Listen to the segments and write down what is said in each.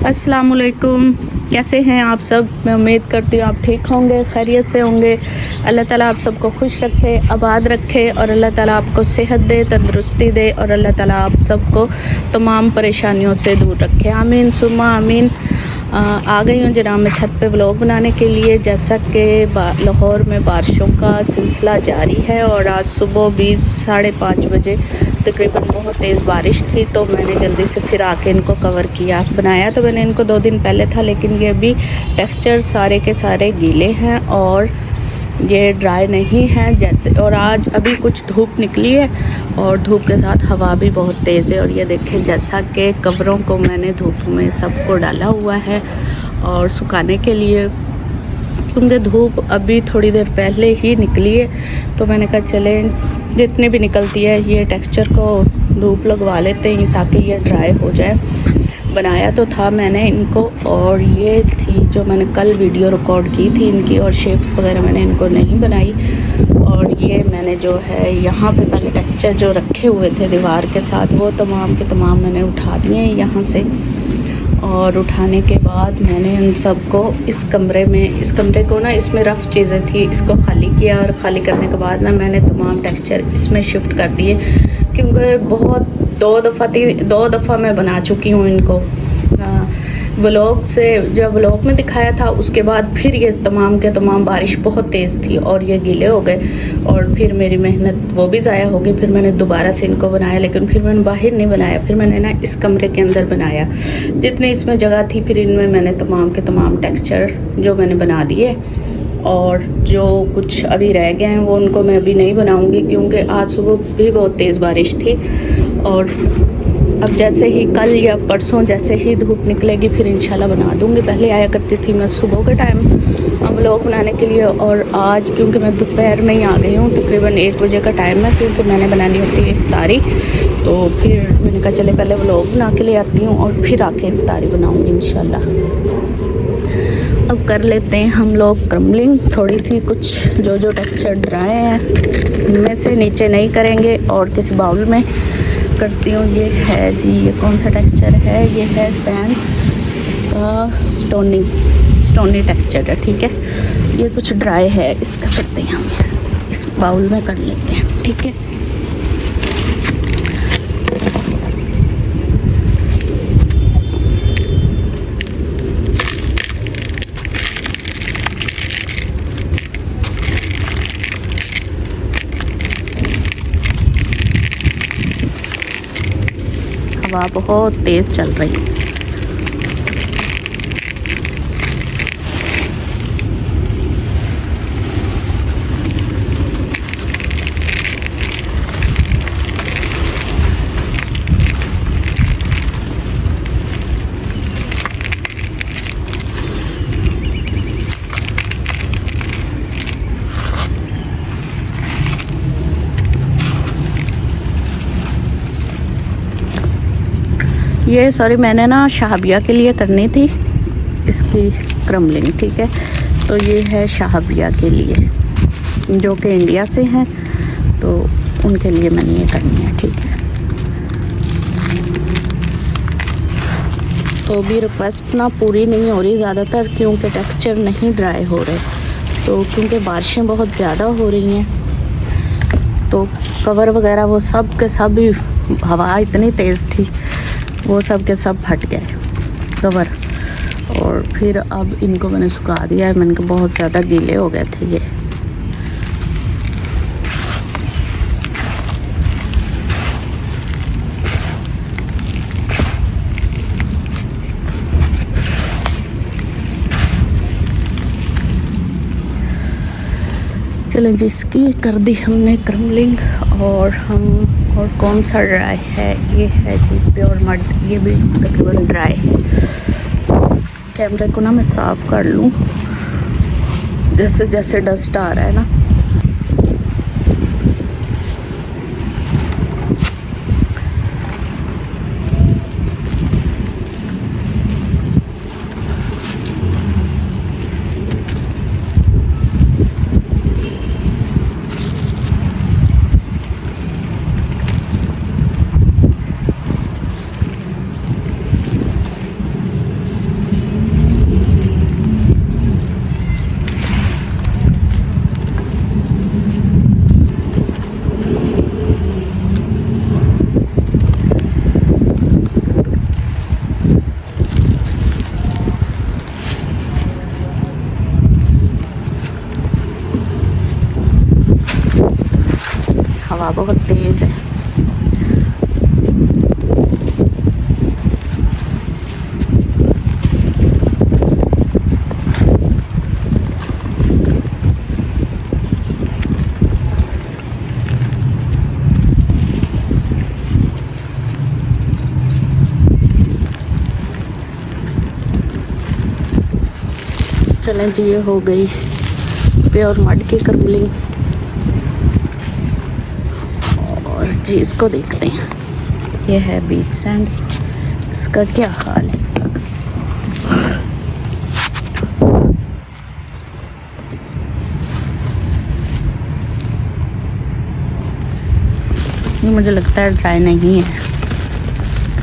अस्सलामुअलैकुम, कैसे हैं आप सब। मैं उम्मीद करती हूँ आप ठीक होंगे, खैरियत से होंगे। अल्लाह ताला आप सबको खुश रखे, आबाद रखे और अल्लाह ताला आपको सेहत दे, तंदुरुस्ती दे और अल्लाह ताला आप सबको तमाम परेशानियों से दूर रखे। आमीन सुम्मा आमीन। आ गई हूँ जनाब मैं छत पे व्लॉग बनाने के लिए। जैसा कि लाहौर में बारिशों का सिलसिला जारी है और आज सुबह भी 5:30 बजे तकरीबन बहुत तेज़ बारिश थी, तो मैंने जल्दी से फिर आके इनको कवर किया। बनाया तो मैंने इनको 2 दिन पहले था, लेकिन ये अभी टेक्सचर सारे के सारे गीले हैं और ये ड्राई नहीं हैं जैसे। और आज अभी कुछ धूप निकली है और धूप के साथ हवा भी बहुत तेज़ है। और ये देखें जैसा कि कवरों को मैंने धूप में सबको डाला हुआ है और सुखाने के लिए, क्योंकि धूप अभी थोड़ी देर पहले ही निकली है। तो मैंने कहा चले जितनी भी निकलती है ये टेक्सचर को धूप लगवा लेते हैं ताकि ये ड्राई हो जाए। बनाया तो था मैंने इनको, और ये थी जो मैंने कल वीडियो रिकॉर्ड की थी इनकी, और शेप्स वगैरह मैंने इनको नहीं बनाई। और ये मैंने जो है यहाँ पे पहले टेक्सचर जो रखे हुए थे दीवार के साथ वो तमाम के तमाम मैंने उठा दिए हैं यहाँ से। और उठाने के बाद मैंने उन सबको इस कमरे को ना, इसमें रफ़ चीज़ें थी, इसको खाली किया। और ख़ाली करने के बाद ना मैंने तमाम टेक्सचर इसमें शिफ्ट कर दिए, क्योंकि बहुत 2 दफ़ा मैं बना चुकी हूँ इनको। व्लॉग से जब व्लॉग में दिखाया था उसके बाद फिर ये तमाम के तमाम बारिश बहुत तेज़ थी और ये गीले हो गए और फिर मेरी मेहनत वो भी ज़ाया हो गई। फिर मैंने दोबारा से इनको बनाया, लेकिन फिर मैंने बाहर नहीं बनाया, फिर मैंने ना इस कमरे के अंदर बनाया। जितनी इसमें जगह थी फिर इनमें मैंने तमाम के तमाम टेक्सचर जो मैंने बना दिए। और जो कुछ अभी रह गए हैं वो उनको मैं अभी नहीं बनाऊँगी, क्योंकि आज सुबह भी बहुत तेज़ बारिश थी। और अब जैसे ही कल या परसों जैसे ही धूप निकलेगी फिर इंशाल्लाह बना दूँगी। पहले आया करती थी मैं सुबह के टाइम व्लॉग बनाने के लिए, और आज क्योंकि मैं दोपहर में ही आ गई हूँ, तकरीबन 1 बजे का टाइम है, क्योंकि मैंने बनानी होती है इफ्तारी। तो फिर मैंने कहा चले पहले व्लॉग बना के ले आती हूँ और फिर आके इफ्तारी बनाऊँगी इंशाल्लाह। अब कर लेते हैं हम लोग क्रम्बलिंग, थोड़ी सी कुछ जो टेक्सचर ड्राई हैं इनमें से नीचे नहीं करेंगे और किसी बाउल में करती हूँ। ये है जी, ये कौन सा टेक्सचर है, ये है सैंड का स्टोनी टेक्सचर है, ठीक है। ये कुछ ड्राई है, इसका करते हैं हम इस बाउल में कर लेते हैं, ठीक है। हवा बहुत तेज़ चल रही है। ये सॉरी मैंने ना शाहबिया के लिए करनी थी इसकी क्रम्बलिंग, ठीक है। तो ये है शाहबिया के लिए जो कि इंडिया से हैं, तो उनके लिए मैंने ये करनी है, ठीक है। तो भी रिक्वेस्ट ना पूरी नहीं हो रही ज़्यादातर, क्योंकि टेक्सचर नहीं ड्राई हो रहे। तो क्योंकि बारिशें बहुत ज़्यादा हो रही हैं तो कवर वगैरह वो सब के सब ही, हवा इतनी तेज़ थी वो सब के सब फट गए कवर। और फिर अब इनको मैंने सुखा दिया है, मैंने कहा बहुत ज़्यादा गीले हो गए थे ये। चलें जिसकी कर दी हमने क्रम्बलिंग। और कौन सा ड्राई है, ये है जी प्योर मड, ये भी तकरीबन ड्राई है। कैमरे को ना मैं साफ़ कर लूँ, जैसे जैसे डस्ट आ रहा है ना। हवा बहुत तेज़ है। चलें जी, ये हो गई प्योर मड की क्रम्बलिंग। और जी इसको देखते हैं, ये है बीच सैंड, इसका क्या हाल है। ये मुझे लगता है ड्राई नहीं है,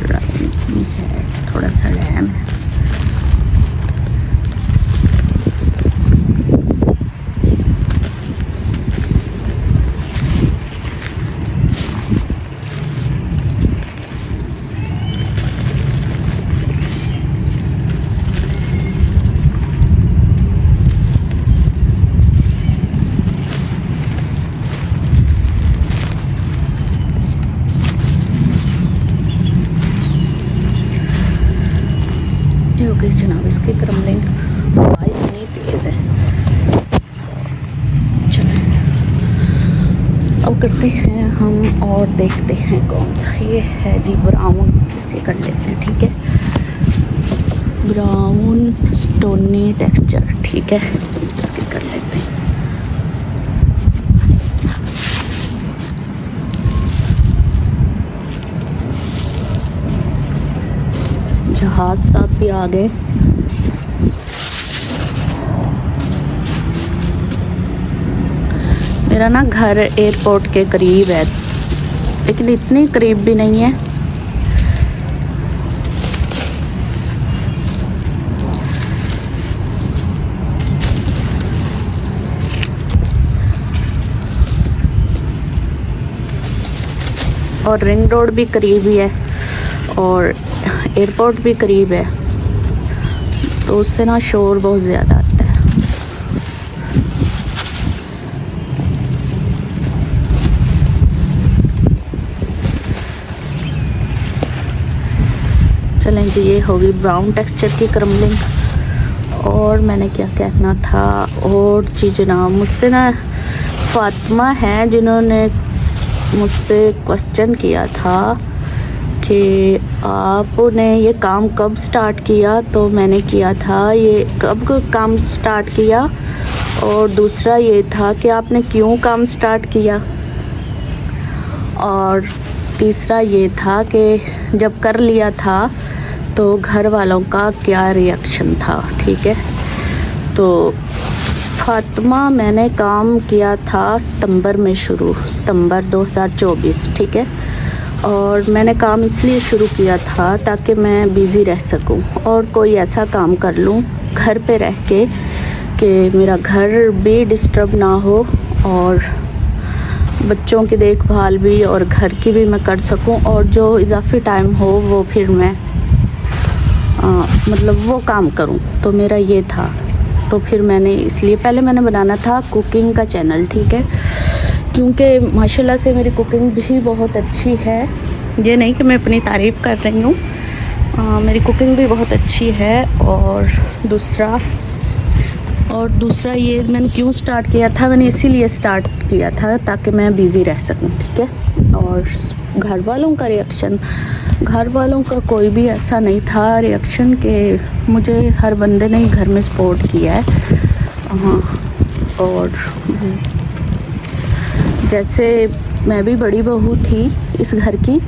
ड्राई नहीं है, थोड़ा सा डैम है। हो गई जनाब इसकी क्रम्बलिंग, हवा इतनी तेज़ है। चलें अब करते हैं हम और देखते हैं कौन सा ये है जी, ब्राउन इसके कर लेते हैं, ठीक है। ब्राउन स्टोनी टेक्सचर, ठीक है, इसके कर लेते हैं। जहाज साहब भी आ गए। मेरा ना घर एयरपोर्ट के करीब है, लेकिन इतनी करीब भी नहीं है। और रिंग रोड भी करीब ही है और एयरपोर्ट भी करीब है, तो उससे ना शोर बहुत ज़्यादा आता है। चलें जी, ये होगी ब्राउन टेक्सचर की क्रम्बलिंग। और मैंने क्या कहना था, और जी जनाब मुझसे ना फातिमा है जिन्होंने मुझसे क्वेश्चन किया था कि आपने ये काम कब स्टार्ट किया, तो मैंने किया था ये कब काम स्टार्ट किया, और दूसरा ये था कि आपने क्यों काम स्टार्ट किया, और तीसरा ये था कि जब कर लिया था तो घर वालों का क्या रिएक्शन था, ठीक है। तो फातिमा मैंने काम किया था सितंबर में शुरू, सितंबर 2024, ठीक है। और मैंने काम इसलिए शुरू किया था ताकि मैं बिज़ी रह सकूं और कोई ऐसा काम कर लूं घर पे रह के कि मेरा घर भी डिस्टर्ब ना हो और बच्चों की देखभाल भी और घर की भी मैं कर सकूं, और जो इजाफी टाइम हो वो फिर मैं मतलब वो काम करूं। तो मेरा ये था, तो फिर मैंने इसलिए पहले मैंने बनाना था कुकिंग का चैनल, ठीक है, क्योंकि माशाल्लाह से मेरी कुकिंग भी बहुत अच्छी है। ये नहीं कि मैं अपनी तारीफ़ कर रही हूँ, मेरी कुकिंग भी बहुत अच्छी है। और दूसरा ये मैंने क्यों स्टार्ट किया था, मैंने इसीलिए स्टार्ट किया था ताकि मैं बिज़ी रह सकूं, ठीक है। और घर वालों का रिएक्शन, घर वालों का कोई भी ऐसा नहीं था रिएक्शन कि मुझे हर बंदे ने ही घर में सपोर्ट किया है। हाँ, और जैसे मैं भी बड़ी बहू थी इस घर की,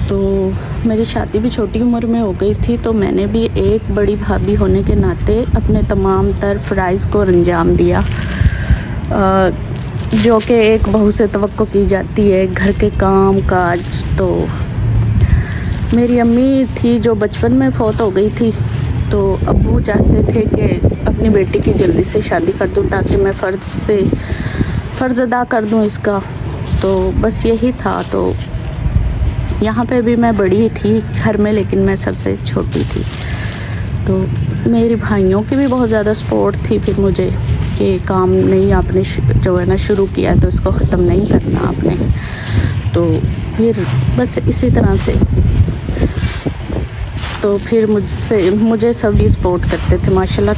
तो मेरी शादी भी छोटी उम्र में हो गई थी, तो मैंने भी एक बड़ी भाभी होने के नाते अपने तमाम तर फ़राइज़ को अंजाम दिया, जो कि एक बहू से तवक्को की जाती है, घर के काम काज। तो मेरी अम्मी थी जो बचपन में फ़ौत हो गई थी, तो अब्बू चाहते थे कि अपनी बेटी की जल्दी से शादी कर दूं ताकि मैं फ़र्ज़ अदा कर दूं इसका। तो बस यही था। तो यहाँ पे भी मैं बड़ी थी घर में, लेकिन मैं सबसे छोटी थी। तो मेरे भाइयों की भी बहुत ज़्यादा सपोर्ट थी फिर मुझे, कि काम नहीं आपने जो है ना शुरू किया है तो इसको ख़त्म नहीं करना आपने। तो फिर बस इसी तरह से तो फिर मुझे सभी सपोर्ट करते थे माशाल्लाह।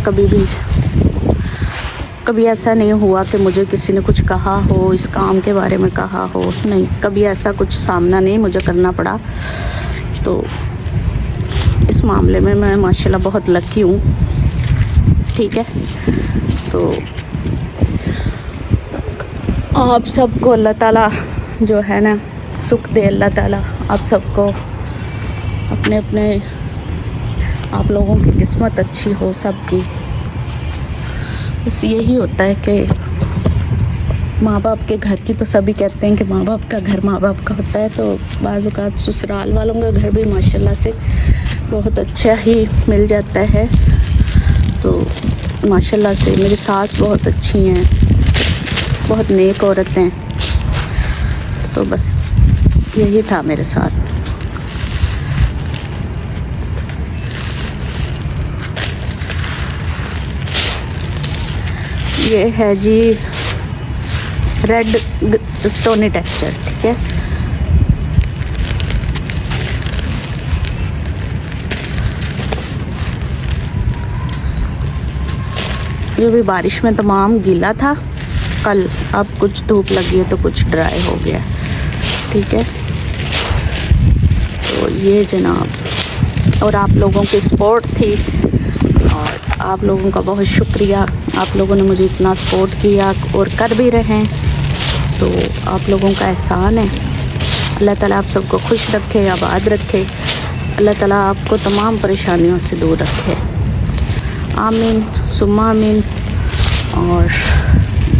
कभी ऐसा नहीं हुआ कि मुझे किसी ने कुछ कहा हो, इस काम के बारे में कहा हो, नहीं, कभी ऐसा कुछ सामना नहीं मुझे करना पड़ा। तो इस मामले में मैं माशाल्लाह बहुत लकी हूँ। ठीक है, तो आप सबको अल्लाह ताला जो है ना सुख दे। अल्लाह ताला आप सबको अपने अपने, आप लोगों की किस्मत अच्छी हो सबकी। बस यही होता है कि माँ बाप के घर की, तो सभी कहते हैं कि माँ बाप का घर माँ बाप का होता है। तो बाज़ औक़ात ससुराल वालों का घर भी माशाल्लाह से बहुत अच्छा ही मिल जाता है। तो माशाल्लाह से मेरी सास बहुत अच्छी हैं, बहुत नेक औरत हैं। तो बस यही था मेरे साथ। ये है जी रेड स्टोनी टेक्सचर। ठीक है, ये भी बारिश में तमाम गीला था कल, अब कुछ धूप लगी है तो कुछ ड्राई हो गया। ठीक है, तो ये जनाब, और आप लोगों की सपोर्ट थी और आप लोगों का बहुत शुक्रिया। आप लोगों ने मुझे इतना सपोर्ट किया और कर भी रहे हैं, तो आप लोगों का एहसान है। अल्लाह ताला आप सबको खुश रखे, आबाद रखे। अल्लाह ताला आपको तमाम परेशानियों से दूर रखे। आमीन सुम्मा आमीन। और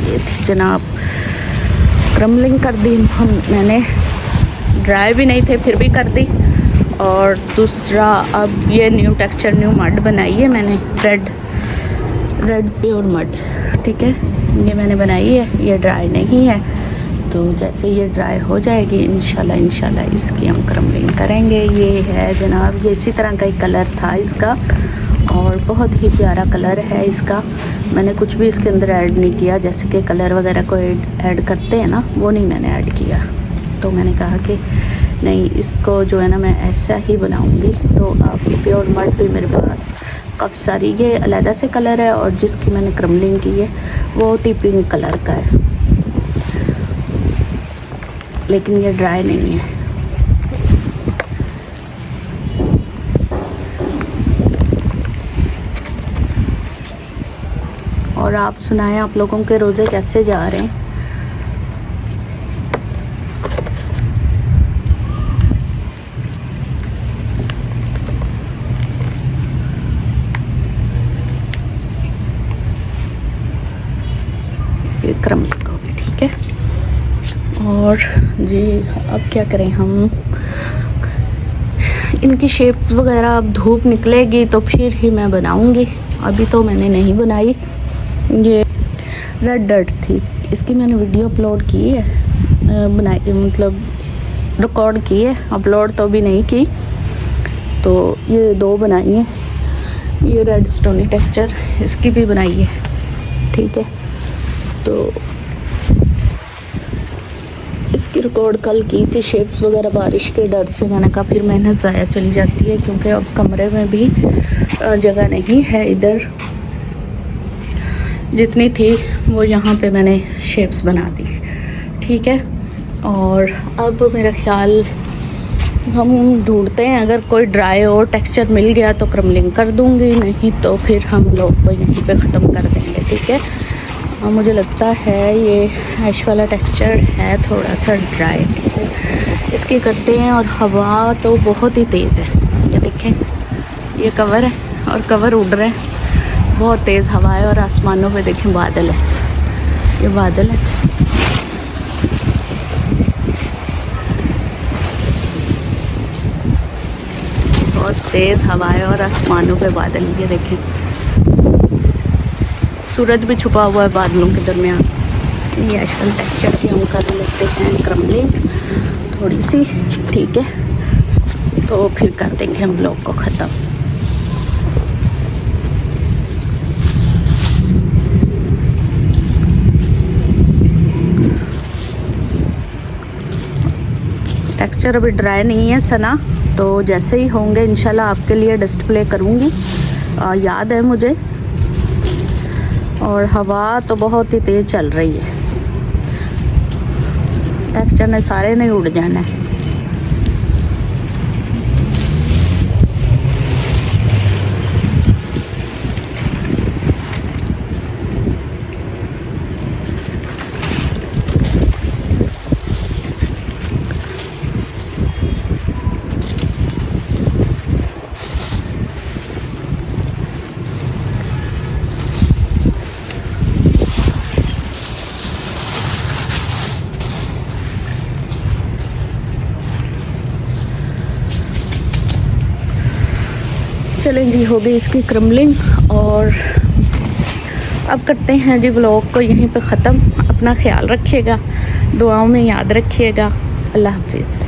ये थी जनाब क्रम्बलिंग कर दी मैंने, ड्राई भी नहीं थे फिर भी कर दी। और दूसरा अब ये न्यू टेक्सचर न्यू मड बनाई है मैंने, रेड प्योर मड। ठीक है, ये मैंने बनाई है, ये ड्राई नहीं है। तो जैसे ये ड्राई हो जाएगी इंशाल्लाह इसकी हम क्रम्बलिंग करेंगे। ये है जनाब, ये इसी तरह का ही कलर था इसका और बहुत ही प्यारा कलर है इसका। मैंने कुछ भी इसके अंदर ऐड नहीं किया, जैसे कि कलर वगैरह को ऐड करते हैं ना, वो नहीं मैंने ऐड किया। तो मैंने कहा कि नहीं, इसको जो है ना मैं ऐसा ही बनाऊंगी। तो आप प्योर मड भी मेरे पास काफ़ी सारी, ये अलहदा से कलर है और जिसकी मैंने क्रम्बलिंग की है वो टी पिंक कलर का है, लेकिन ये ड्राई नहीं है। और आप सुनाएं, आप लोगों के रोज़े कैसे जा रहे हैं? ये क्रम्बलिंग होगी। ठीक है, और जी अब क्या करें हम, इनकी शेप वगैरह अब धूप निकलेगी तो फिर ही मैं बनाऊंगी, अभी तो मैंने नहीं बनाई। ये रेड डर्ट थी, इसकी मैंने वीडियो अपलोड की है, बनाई मतलब रिकॉर्ड की है, अपलोड तो अभी नहीं की। तो ये दो बनाई हैं, ये रेड स्टोनी टेक्सचर इसकी भी बनाई है। ठीक है, तो इसकी रिकॉर्ड कल की थी, शेप्स वगैरह बारिश के डर से मैंने कहा फिर मेहनत ज़ाया चली जाती है, क्योंकि अब कमरे में भी जगह नहीं है। इधर जितनी थी वो यहाँ पे मैंने शेप्स बना दी। ठीक है, और अब मेरा ख्याल हम ढूंढते हैं, अगर कोई ड्राई और टेक्सचर मिल गया तो क्रम्बलिंग कर दूँगी, नहीं तो फिर हम लोग को यहीं पे ख़त्म कर देंगे। ठीक है, और मुझे लगता है ये ऐश वाला टेक्सचर है थोड़ा सा ड्राई। इसकी करते हैं, और हवा तो बहुत ही तेज़ है। ये देखें, ये कवर है और कवर उड़ रहे हैं, बहुत तेज़ हवा है। और आसमानों पे देखें बादल है, ये बादल है। बहुत तेज़ हवा है और आसमानों पे बादल, ये देखें, सूरज भी छुपा हुआ है बादलों के दरमियान। ये आजकल टेक्सचर की हम कर लेते हैं क्रम्बलिंग थोड़ी सी। ठीक है, तो फिर कर देंगे हम ब्लॉग को ख़त्म। टेक्सचर अभी ड्राई नहीं है सना, तो जैसे ही होंगे इंशाल्लाह आपके लिए डिस्प्ले करूँगी। याद है मुझे। और हवा तो बहुत ही तेज़ चल रही है, टेक्सचर ने सारे ने उड़ जाना है। चलें जी, हो गई इसकी क्रम्बलिंग और अब करते हैं जी व्लॉग को यहीं पे ख़त्म। अपना ख्याल रखिएगा, दुआओं में याद रखिएगा। अल्लाह हाफिज़।